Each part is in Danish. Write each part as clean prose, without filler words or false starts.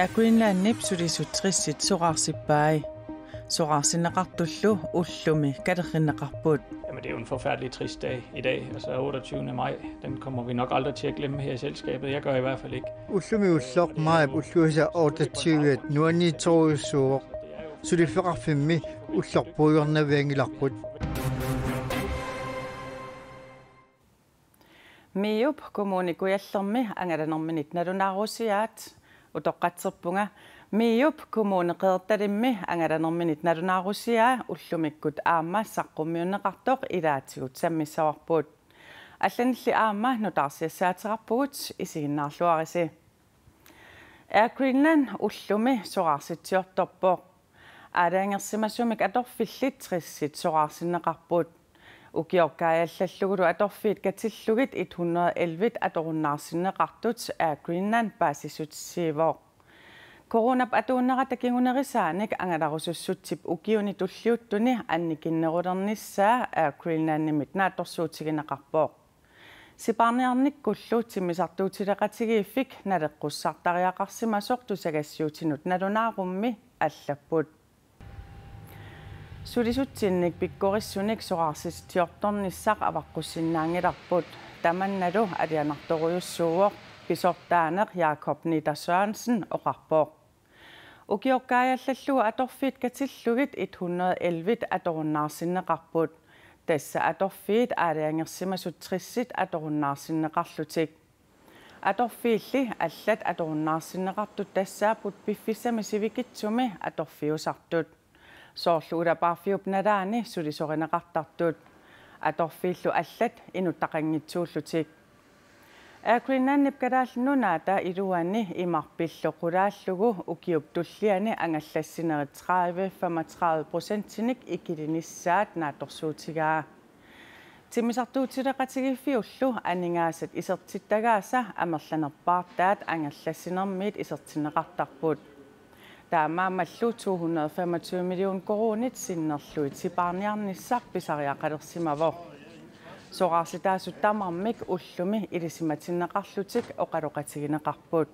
Greenland nipsulisut trissit sorarsippai. Sorarsinneqartullu ullumi katerrinneqarput. Jamen, det er jo en forfærdelig trist dag i dag, altså 28. maj. Den kommer vi nok aldrig til at glemme her i selskabet. Jeg gør i hvert fald ikke. Ullumi ullor maj ulluisa 28 nuani torusuur. Suliferarfimmi ullorpuiornaviangilarput. Miup kommuni kujallermi angalanerminit nalunarusiaat utoqqatserpunga miup kommuni qeertalimmi angalanerminit nalunarusiaa ullumikkut aamma saqqummiunneqartoq ilaatigut sammissawarput allanilli aamma nutarsiassaateqarpugut isiginnaarluarisi Air Greenland ullumi sorarsittiortorpoq aalaangersimasumik atorfillit trissit soraarsinneqarput ukiorkaajallallugut atorfiit katillugit 111 atorunnaarsinneqartut Air Greenland baasisutsiivooq Coronap atuunneqata kingunerisaanik angalarusussutip ukiuni tulliuttuni annikinnerulernissaa Air Greenlandimit naatorsuutigineqarpooq siparniarnikkullu timisartuutileqatigiiffik naleqqussartariaqarsimasoq tusagassiutinut nalunaarummi allapput Sulisutsinnik pikkorissunik sorarsitiortornissaq avaqqussinnaangilarput tamannalu alianartoruyussuuoq pisortaaneq Jakob Nita Sørensen oqarpooq ukiorkaajallallugu atorfiit katillugit 111 atorunnaarsinneqarput tassa atorfiit aaliangersimasut trissit atorunnaarsinneqarlutik atorfiilli allat atorunnaarsinneqartut tassaaput piffissami sivikitsumi atorfiusartut soorlu ulaparfiup nalaani sulisorinneqartartut atorfiillu allat inuttaqanngitsuullutik Air Greenlandip kalaallunaata iluani imarpilloqulaallugu ukiup tulliani angallassineri 30-35% ikilinissaat naatorsuutigaa timisartuutileqatigiffiullu aningaasat isertittagaasa amerlanerpaartaat angallassinermiit isertinneqartarput taamaamallu 225 million koronit sinnerluit siparniarnissaq pisariaqalersimavoq sorarsitaasuttarmarmik ullumi ilisimatinneqarlutik oqaloqatigineqarput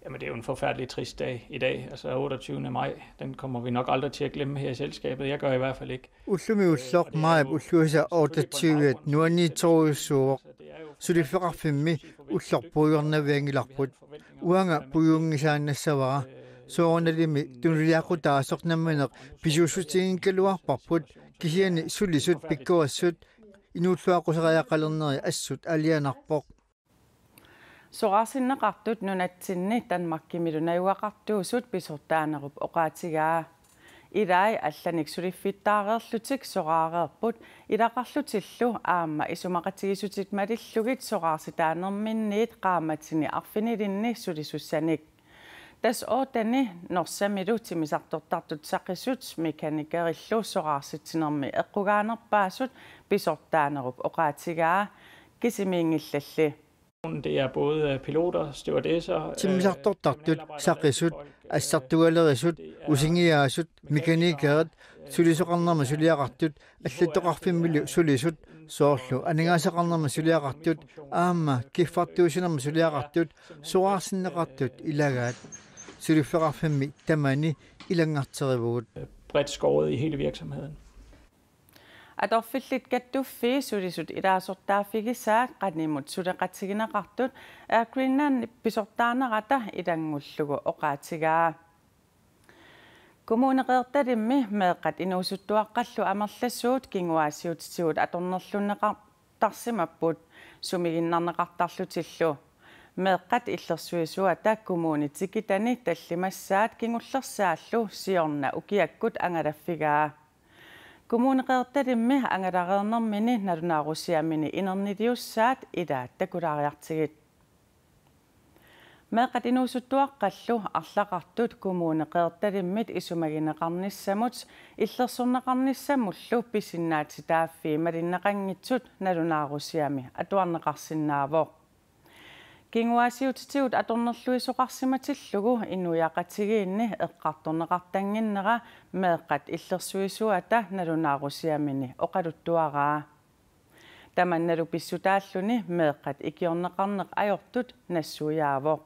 Jamen, det er jo en forfærdelig trist dag i dag, altså 28. maj. Den kommer vi nok aldrig til at glemme her i selskabet. Jeg gør i hvert fald ikke. Ullumi ullor maj ulluisa 28 nuani torusuur. Suliferarfimmi ullorpuiornaviangilarput uanga puyungisaannassavara soornalimi tuniliaqutaasornammaneq pisuussutiginkaluarparput kisiani sulisut pikkuassut inuutluaquseriaqalerneri assut alianarpoq Sorarsinneqartut nunatsinni Danmarkimilunayuaqartuusut pisortaanerup oqaatigaa ilai allanik suliffittaareerlutik soraareerput ilaqarlutillu aamma isumaqatigisutit malillugit soraarsitaanerminniit qaamatini arfinilinni sulisussanik Tas ootani norsamilu timisartortartut saqisut mekanikkerillu soraarsitinermi eqqugaanerpaasut pisortaanerup oqaatigaa kisimiingillalli Det er både piloter, stewardesser, timisartortartut saqisut assartugaleriisut usingiaasut mekanikkerit sulisoqarnerma suliaqartut allatoqarfimmilu sulisut soorlu aningaasaqarnerma suliaqartut aamma kiffartuusinerma suliaqartut soraarsinneqartut ilagaat suliferarfimmi tamani ilangarterivugut bredt skåret i hele virksomheden. Atorfillit kattuffi sulisut ilaasortaafigisaat qanimut suleqatigineqartut Air Greenland pisortaanerata ilangullugu oqaatigaa Kommuneqeertalimmi meeqqat inuusuttuaqqallu amerlassuut kinguaasiutitigut atornerlunneqartarsimapput sumiginnarneqartarlutillu meeqqat illersuisuata kommunitikitani tallimassaat kingullersaallu siorna ukiakkut angalaffigaa Kommuneqeertalimmi angalareernermini nalunaarusiamini inernidiussaat ilaattakulariartigit meeqqat inuusuttuaqqallu arlaqartut kommuneqeertalimmit isumagineqarnissamut illersorneqarnissamullu pisinnaatitaaffi malinneqanngitsut nalunaarusiami atuarneqarsinnaavoq kinguaasiutitigut atornerluisoqarsimatillugu innuiaqatigiinni eqqartorneqartanginnera meeqqat illersuisuata nalunaarusiamini oqaluttuaraa tamannalu pissutaalluni meeqqat ikiorneqarneq ajortut nassuiaavoq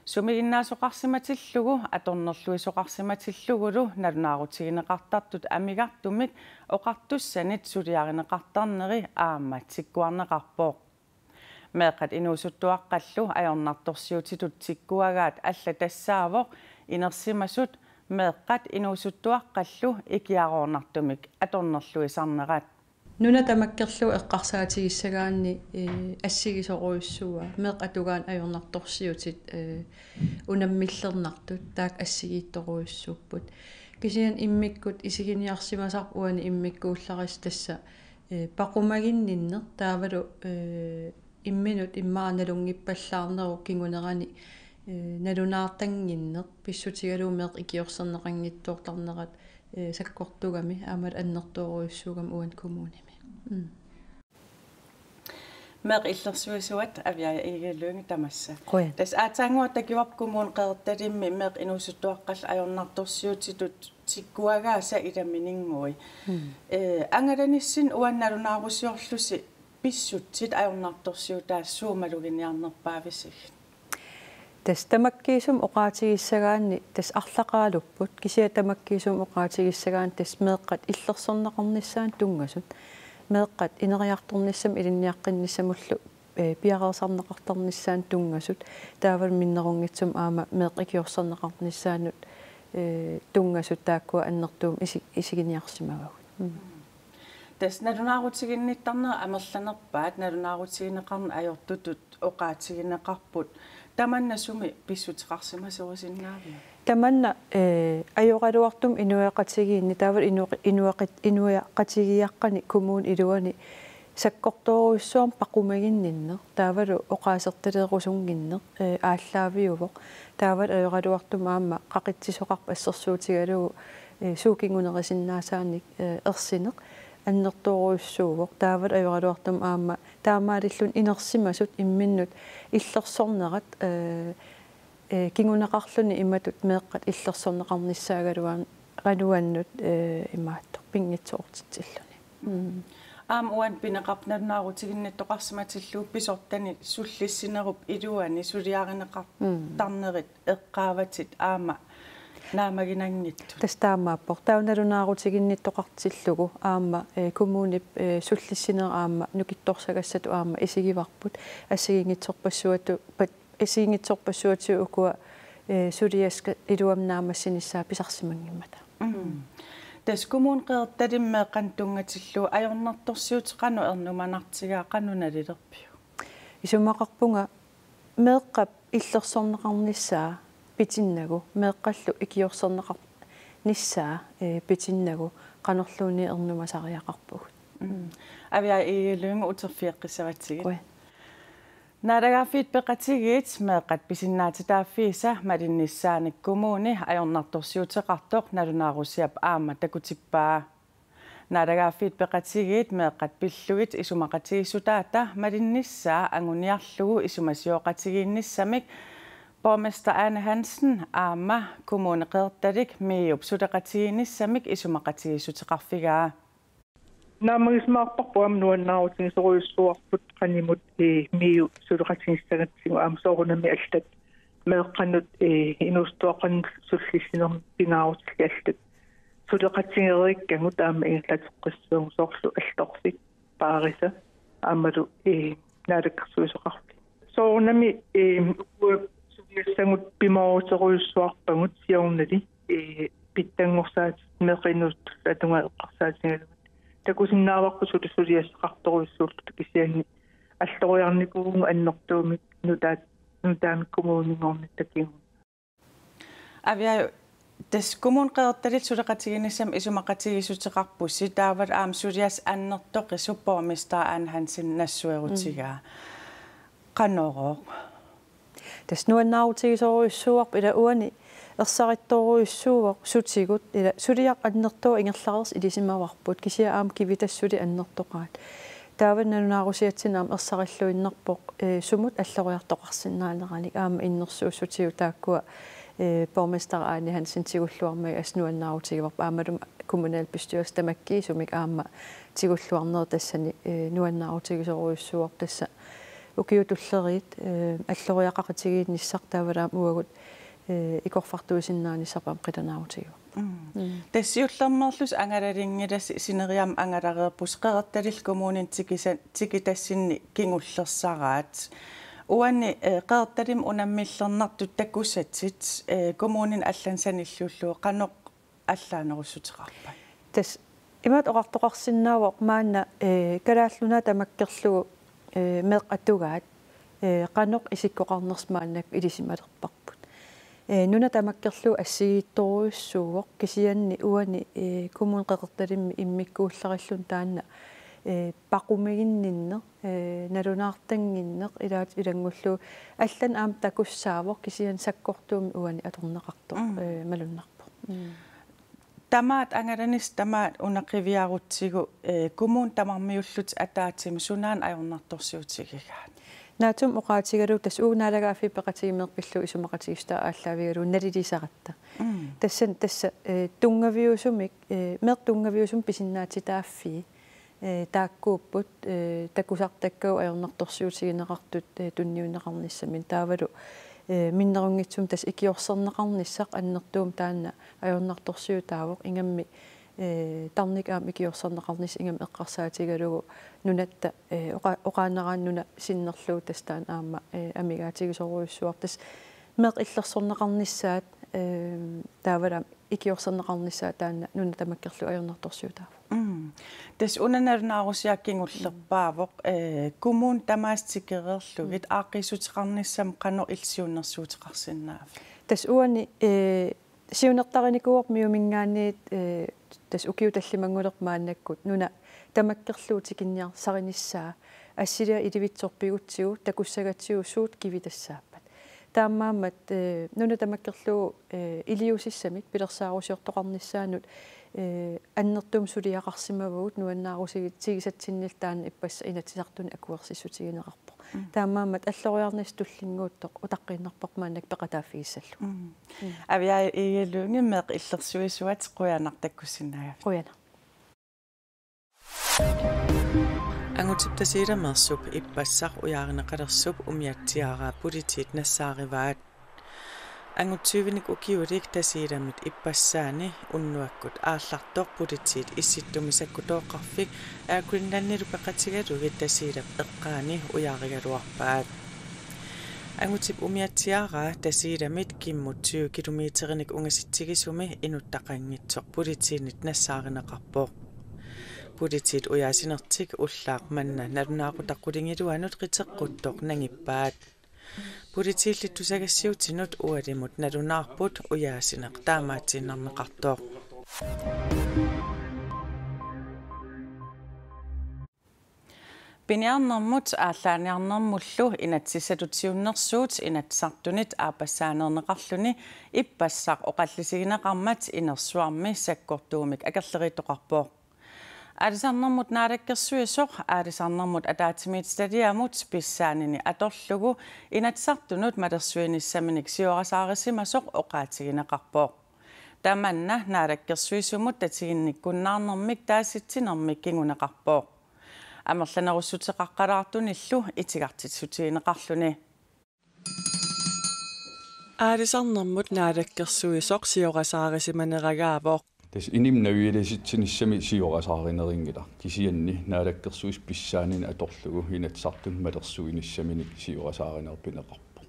Sumi innaasuqarsimatillugu atornerluisoqarsimatillugulu nalunaarutigинеqartartut amigartumik oqartussanit suliarineqartarneri aammat sikkuarneqarpooq meeqat inuusuttuaqqallu ajornartorsiutitut sikkuagaat alla tassaavoq inersimasut meeqqat inuusuttuaqqallu ikiaroornartumik atornerluisarnerat Nuna tamakkerlu eqqarsaatigisagaanni assigisoruissuua meeqatugaan ajornartorsiutit unammillernertut taak assigiittoruissupput kisian immikkut isiginiarsimasar uani immikkuullaris tassa paqumaginninner taavalu imminut immaanalunngippallaarneru kingunerani nalunaartanginner pissutigaluumeeq ikiorserneqanngittuortarnerat sakkortugami aamat annertuoruissuugam uan kommunimi meeq illersuisuat aviaa iigiluungi tamassa qoyan tas aataanguatta kiwapkumuun qeertalimmi meeq inuusuttuaqqall ajornartorsiutitut sikkuagaasa ilamininngui angalanissin uannalunaarusiorlusi pissutsit ajornartorsiutaassууmaluginiarnerpaavissig tas tamakkiisum oqaatigissagaanni tas arlaqaalupput kisia tamakkiisum oqaatigissagaan tas meeqqat illersorneqarnissaan tungasut meeqqat ineriartornissam ilinniaqqinnissamullu piaqersarneqartarnissaan tungasut taaval minnerungitsum aama meeqikiorserneqarnissaanut tungasut taakkua annertuum isiginiarsimagagut tas nalunaarutigинниттарнера амерланерпаат налунаарутигинеқарна ajortutut oqaatigineqarput tamanna sumi pissutiqarsimasерусиннаавиа tamanna ajoqaluartum inuaqatigiinni taaval inuaqatigiaqqani kommun iluani sakkortoruissuam paqumaginninner taavalu oqaasertaleerusunginner ааllaaviuvoq taaval ajoqaluartum aamma qaqittisoqarpa assersuutigalugu suukingunerisinnaasaannik ersineq annertoruissuuvoq taaval ajoqaluartum aamma taamaalillun inersimasut imminnut illersornerat kingunaqarluni imatut meeqqat illersorneqarnissaagaluan qanuannut imaattor pingitsoortitsilluni aam uan pineqarnalunaarutigинниттоqarsimatilluu pisortani sullissinerup iluani suliarineqartarnerit eqqaavatit aama naamaginanngittu tastaamaappoq taunalunaarutigинниттоqartillugu aamma kommunip sullissinera aamma nukittorsagassatu aamma isigivarput isigiingitsorpassuatu ukua suliaska iluamnaamassinissaa pisarsimangimmata tas kommun qeertalimmeeqan tungatilluu ajornartorsiuteqanu ernumanartigaa qanunalilerpiu isumaqarpunga meeqqap illersorneqarnissaa pitinnagu meeqqallu ikiorserneqarnissaa pitinnagu qanorluuni ernumasariaqarpugut avia iiluunga uterfiiqqissavatigit naaragaaffiit peqatigit meeqqat pisinnaatitaafiisa malinnissaanik kommuni ajornartorsiuteqartoq nalunaarusiap aamma takutippaa naaragaaffiit peqatigit meeqqat pillugit isumaqatigisutaata malinnissaa anguniarlugu isumasioqatigiinnissamik borgmester Anne Hansen aamma kommuneqeertalik miup suteqatigiinnissamik isumaqatigisutiqarfigaa naamagismaarparpu amnuannaarutingisoruissuarput qanimut miu suteqatiginnissagatsigu aamsoorunami allat meeqqanut inuustuaqan sullissinermi pingaarutilli allat suteqatigerikkangut aama inglateqqissuungu soorlu allorsit paarisa aamalu naalakkersuisoqarpi soorunami sangut pimooruteruissuarpangut siornali pittangorsaat meqinut atungaeqqarsaatigalugut takusinnaavaqpu suliassaqartoruissuullu kisianni alloriarnikuungu annertuumik nutaamik kommuningornit takigun avia tas kommun qeertalit suleqatiginnissam isumaqatigisutiqarpussi taavat aam sulias annertoqi borgmester Anne Hansen nassuerutigaa qanoroq tas nuannaarutigisuoruissuuarp ila uani ersarittoruissuuvoq sutigut ila suliaq annertua ingerlares ilisimavarput kisia aam kivitassuli annertoqaat taavan nalunaarusiatsinaam ersarilluinnerpoq sumut alloriartoqarsinnaaneralik aama innersuussutigu taakkua borgmester Anne Hansen tigulluarmag asnuannaarutigivарп aamalum kommunalbestyrelse tamakkiisumik aama tigulluarner tassani nuannaarutigisuoruissuuar tassa ukiutullerit alloriaqaqatigiinnissaq taavalaam uagut ikorfartuusinnaanissarpaam qitanaautigu тассиуллермерлус ангалалингилас синериам ангалареерпус qeqertalil kommunin tikitassinni kingullersaraat uanni qeqertalim unammiillernertut takussatsit kommunin allansanillullu qanoq аллаанерусутеқарпа тас имаат оqartoqarsinnaavoq маанна калааллуна тамаккерлугу меқ атугаат qanoq исиккоqarnersmaannak илисималерпарпут нуна тамаккерлугу ассигиитторуйуссуугоq кисианни уани коммун qeqertalimmi иммиккууллариллун таанна пақумигинниннеқ налунаартангиннеқ илаат илангуллу аллан аам такуссаавоq кисиан саккортууми уани аторнеқартоq малуннарпо тамаат ангаланис тамаат унақивиарутсигу коммун тамармиуллут атаатсими сунаан ajornartorsiutigigaat наатум оqaатигалу тас уунаалагаафи пеқатигимеқпиллу исумақатигиста ааллаавигалу налилисаратта тассан тасса тунгавиусумик меқ тунгавиусум писиннаатитааффи тааккууппут такусартаккау ajornartorsiutiginеқартут тунниунеқарниссамин таавалу миннерунгитсум тас икиорсернеқарниссақ аннертуум таанна ajornartorsiutaavoq ингамми тарник аам икиорсернеқарнис ингам эққарсаатигалугу нунатта оqaанерааннуна синнерлуу тастаан аама амигаатигисоруйуссуар тас меқ иллерсорнеқарниссаат таавалам икиорсернеқарниссаа таанна нуна тамаккерлу ajornartorsiutaavoq тас унанернаарусиаккингуллерпаавоq коммун тамаастикерерлугит ааққисутеқарниссам қано илсиуннэрсуутеқарсиннаав тас уани сиунертариникуоқ миумингаанниит тас укиуталлимангулермааннаккут нуна тамаккерлуутикинниар сариниссаа ассилиа иливитсорпигутсигу такуссагатсигу суут кивитассааппат таамаамат нуна тамаккерлуу илиусиссамик пилерсаарусиортоқарниссаанут аннертум сулиақарсимавуут нуаннаарусигит тигисатсиннил таана иппасса инатсисартуни акуерсиссутигинеқарпо таамаамат аллориарнис туллингуутто утаққиннарпармааннак пеқатаафигиссаллу авиа иелуунги меқ иллерсуисуат қуянартаккуссиннаага қуяна ангутиптасииламерсуп иппассақ уяаринеқалерсуп умиатсиараа политит нассаариваат ангутсуивник укиулик тасииламит иппассаани уннуаккут ааллартоқ политит исситтумисаккутооқарфик аакуннаннилу пеқатигалугит тасиилап эққаани уяаригалуарпаат ангутип умиатсиараа тасииламит киммутсиу километерник унгаситсигисуми инуттақангитсоқ политиинит нассааринеқарпоқ политит уяасинертик уллаақ манна налунаақутаққулингилуанут қитеққуттоқ нангиппаат политииллиттусагассиутинут уалимут налунаарпут уяасинеқ таамаатсиннарнеқартоқ пиниарнэрмут ааллааниарнэрмуллу инатсисалутсиуннэрсуут инатсартунит аапассаанернеқарлуни иппассақ оқаллисигинеқармат инерсуарми саккортуумик акерлеритоқарпоқ алисарнэрмут наалаккерсуисоқ алисарнэрмут атаатимит стадиамут писсаанини аторлугу инатсартунут малерсуиниссаминик сиорасаарисимасоқ оқаатигинеқарпоқ таманна наалаккерсуисумут татигинниккуннаарнэрмик тааситсинэрмик кингунеқарпоқ амерланеруссутеқаққалаартуниллу итигартитсутигинеқарлуни алисарнэрмут наалаккерсуисоқ сиорасаарисиманерагаавоқ тас инимнавиилиситсиниссами сиорасааринерингила кисианни наалаккерсуис писсаанин аторлугу инатсартун малерсуиниссаминик сиорасааринерпинеқарпу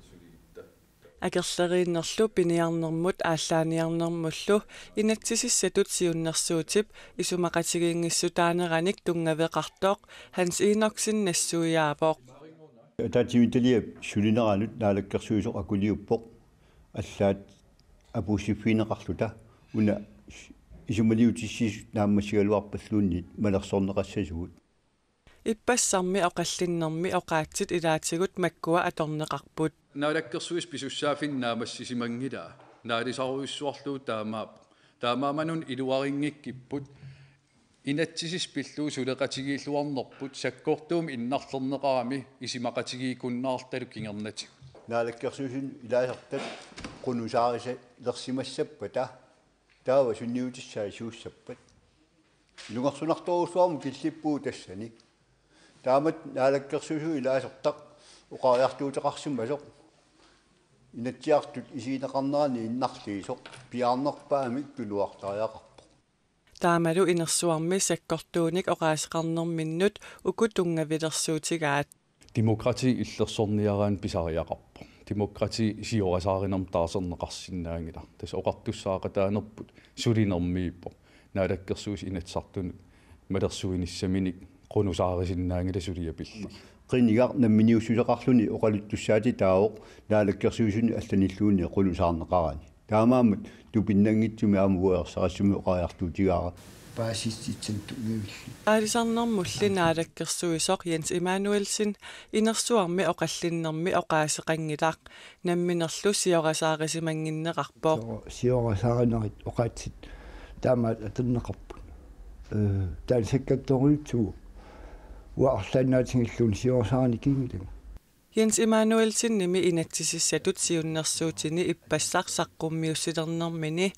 акерлерииннерлу пиниарнэрмут ааллааниарнэрмуллу инатсисиссатут сиуннэрсуутип исумақатигингиссутаанераник тунгавеқартоқ ханс иноксиннассуяавоқ татимиталиа сулинеранут наалаккерсуисоқ акулиуппоқ аллаат апусиффинеқарлута уна исумалиутиссис нааммасигалуарпаллуунни малерсорнеқассасугут иппассарми оқаллиннэрми оқаатсит илаатигут маккуа аторнеқарпут наалаккерсуис писуссаафиннаамассисимангила наалисаруйуссуарлуу таамааманун илуарингиккиппут инатсисис пиллуу сулеқатигииллуарнерпут саккортуум иннарлернеқарами исимақатигиикуннаарталу кингернатиг наалаккерсуисун илаасартат қунусаариса лерсимассаппата таава сунниутиссаа сууссаппат лунгерсунарторуссуарму киллиппуу тассани таамат наалаккерсуису илаасертақ uqaartuuteqarsumasoq inatiartut isiinaqarnerani innarliisoq piarnerpaamik tuluartariaqarpo таамалу инерсуарми саккортууник оqaасеқарнерминнут укутунгаvillersuutigaat demokrati иллерсорниараан писариақарпо demokrati сиорасааринерм таасернеқарсинаангила тас оқартуссаақатаанерпут сулинермииппо наалаккерсуус инатсартуну малерсуиниссаминик qunusaarisиннаангила сулиапилла qinnigar nammiниусулеқарлуни оқалуттуссаати таавоқ наалаккерсуусуни алланиллууни qunusаарнеқарани таамааммат тупиннангитсуми аамуерсарассуми оқаяртуутигаара паасисситсанту уивилли аалисарнэрмулли наалаккерсуисоқ Jens Emanuelsen инерсуарми оқаллиннэрми оqaасеқангилаақ намминерлу сиорасаарисимангиннеқарпоо сиорасааринерит оқаатсит таамаат атернеқарпут таансаккатторуитсуу уарлаанаатингиллуун сиорасаарни кигилага Jens Emanuelsen nimi inatsisissatut siunnersuutini ippassaq saqqummiussilernermini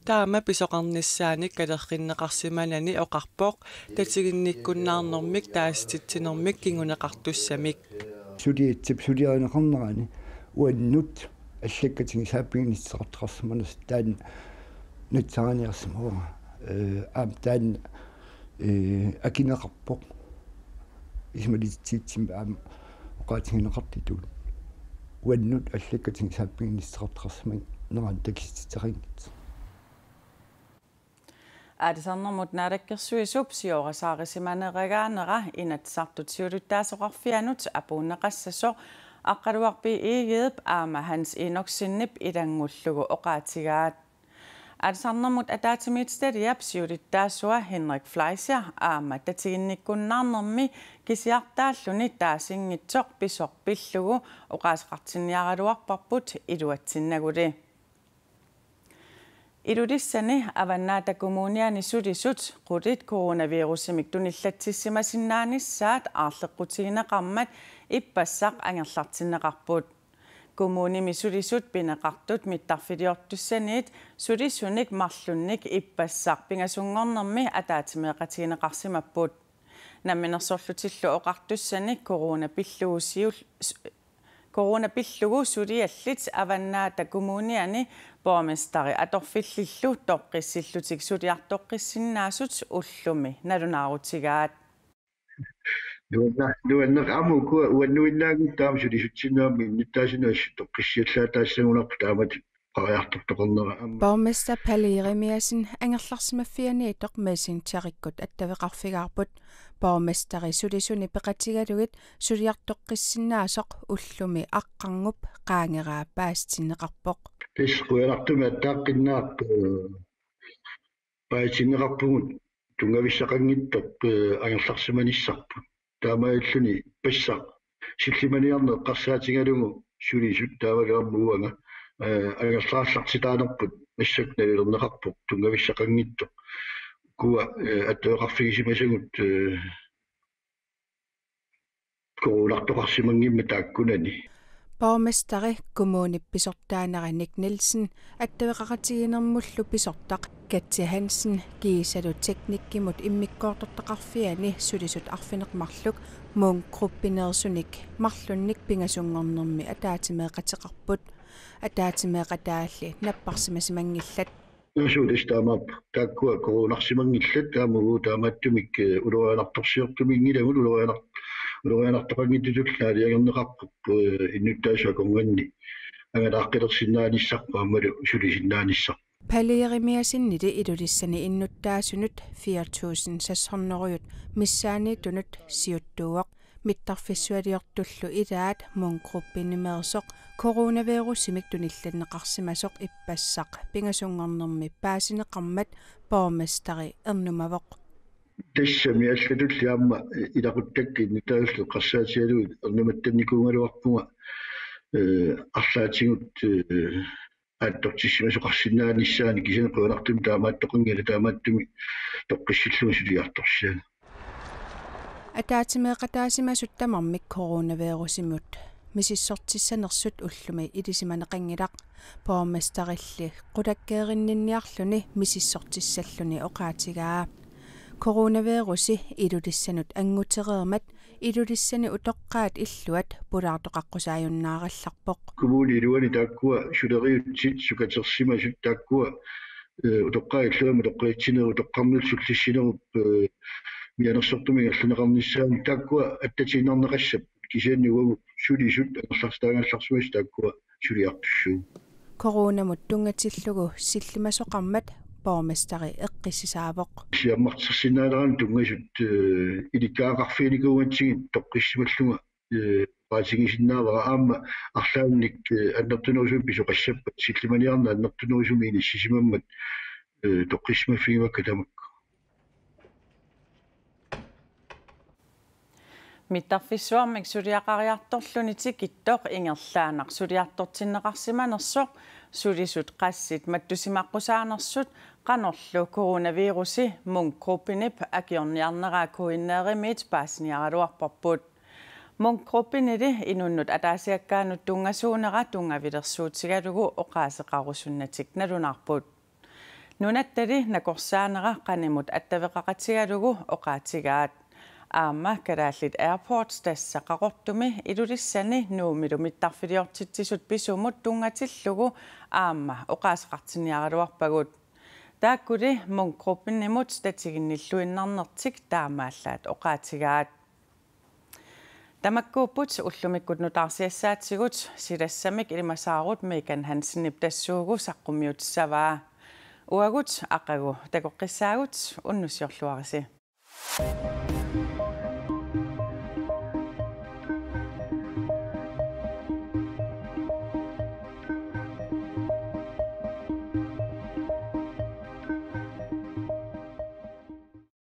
taama pisoqarnissaani kalerrinneqarsimanani oqarpoq tatiginnikkunnaarnermik taastittinermik kinguneqartussamik suliarineqarnerani uannut аллаккатиги сааппигнissaqartaqarsimanas таан натсааниарсимава таан акинеқарпоқ исмалитсиитсим аама qaatigineqartituun uannut allakkating saappiginnissaqartaqarsimag neraan takissiteringit Aadisarnermut naalakkersuisup siorasaarissimaaneragaanera inatsartut siuluttaasoqarfianut apuunneqassaso aqqaluarpi iigeep aama hans inoksinip ilangullugu oqaatigaat Aadisarnermut ataatimiitstadiap siulittaasua Henrik Fleischer aama tatiginnikkunnaarnermi kisiartaalluni taasingitsoq pisorpillugu oqaasqartinniaraluarparput iluatsinnaguли Iludissani avannaata kommuniani sulisut qulit coronavirusimik tunillatissимасиннааnissaat aarleqqutigineqarmat ippassaq angerlartinneqarput kommunimi sulisut pineqartut mittarfiliortussaniit sulisunik marlunnik ippassaq pingasungornermi ataatimeeqatigineqarsimapput намминерсорлутиллу оқартуссани коронапиллугу сулиаллит аваннаата коммуниани борместари аторфиллиллу тоққиссиллутик сулиартоққиссиннаасут уллуми налунаарутигаат нуаннақ амуку уаннуиннаагу таам сулисутсинаами ниттаасинаассу тоққиссиаллаатаассагунарпу таамат Borgmester Palle Jeremiasen angerlarsimaffiani toq messenger-ikkut attavеqarfigаарput borgmesteri sulisuni peqatigalugit suliartoqqissinaasoq ullumi aqqarngup qaangeraa paastinneqarpoq tisquilartumi attaaqqinnаарp paastinneqarpugut tungavissaqanngittoq angerlarsimanissarput taamaalluni passaq sillimaniarne qarsaatingalugu sulisut taavagaarmuuanga ангаллааллартитаанерпут массакналернеқарпоқ тунгависсақангитто куа аттоқарфигисимасагут коолартоқарсимангимма тааккунани Borgmesteri kommunippisortaaneri Nick Nielsen attavеqaqatiginermullu pisortaq Katja Hansen giisalu teknikkimut immikkoortortaqarfiani sulisut arfineqmarluk muungruppinersunik marlunnik pingasungornermi ataatimeeqatiqarput ataatimeeqataalli napparsimasimanngillat нусулистаамаап тааккуа коронарсимангиллат таамагу таамааттумик улуаанарторсиортумингилагу улуаанартоқангиттутуллаалиагернеқарпуп иннуттаасуаконганни ангалааққилерсиннааниссарпа аммалу сулисиннааниссар Palle Jeremiasinnitti ilulissani innuttaasunut 4600 missaani tunut siuttuuaq mittarfissualiortullu ilaat muungruppinimersoq coronavirusimik tunillanneqarsimasoq ippassaq pingasungornermi paasineqarmat borgmesteri ernumavoq тассами аллатуллиамма илақуттакки нутааллу қарсаатиалуит эрнуматтанникуунгалуарпунга арлаатигут аттортиссимасоқарсинааниссаани кисанеқуанартум таамааттоқингала таамааттуми тоққиссиллуми сулиарторсаа атаатимеэқатаасимасут тамармик coronavirusimut мисиссортиссанерсут уллуми илисиманеқангилақ borgmesterилли qulakkeerinninniarluni mississortissalluni oqaatigaa coronavirusi ilulissанут ангутерермат idulissani utoqqaat illuat pulaartoqaqqusaajunnaarillarpoq kommuni luani taakkua suleriutsit sukatersimasut taakkua utoqqaa illuama toqqaitsineru toqqarnul sullissinerup mianersortumiga alluneqarnissaani taakkua attatiinarneqassap kisiannuagu sulisut anerlarstaagallarsuas taakkua suliartussuu koronamut tungatillugu sillimasoqarmat bormestari eqqisisaavoq siammartersinnaaleran tungasut ilikkaaqarfiinikuugatsigin toqqissimalluga paasigisinnaavara aamma арлаанник аннертунерусум писоқассаппат силlimaniarna аннертунерусумиини сисимаммат тоққиссимаффигимакка тамакка миттарфиссуармик сулиақариарторлунити киттоқ ингерлаанақ сулиартортиннеқарсиманерсоқ сулисут qassит маттусимаққусаанерсут qanorlu коронавируси мунгруппинип акиорниарнераа куиннееримит паасниаралуарпарпут мунгруппинили инуннут атаасиаккаанут тунгасуунера тунгавилерсуутигалугу оқаасеқарусуннатик налунарпут нунаттали накорсаанера qaнимут аттавеқақатигалугу оқаатигаат аама калааллит airports тассақақортуми илулиссани нуумилу миттарфилиортитсисут писумут тунгатиллугу аама оқаасеқартиниаралуарпагут тааккули мунгруппиннимут статигинниллуиннарнертик таамааллаат оқаатигаат тамаккууппут уллумиккут нутаарсиассаатсигут силассамик илимасаарут Меган Хансеннип тассуугу саққумиутиссаваа уагут ақагу такоққиссаагут уннусиорлуариси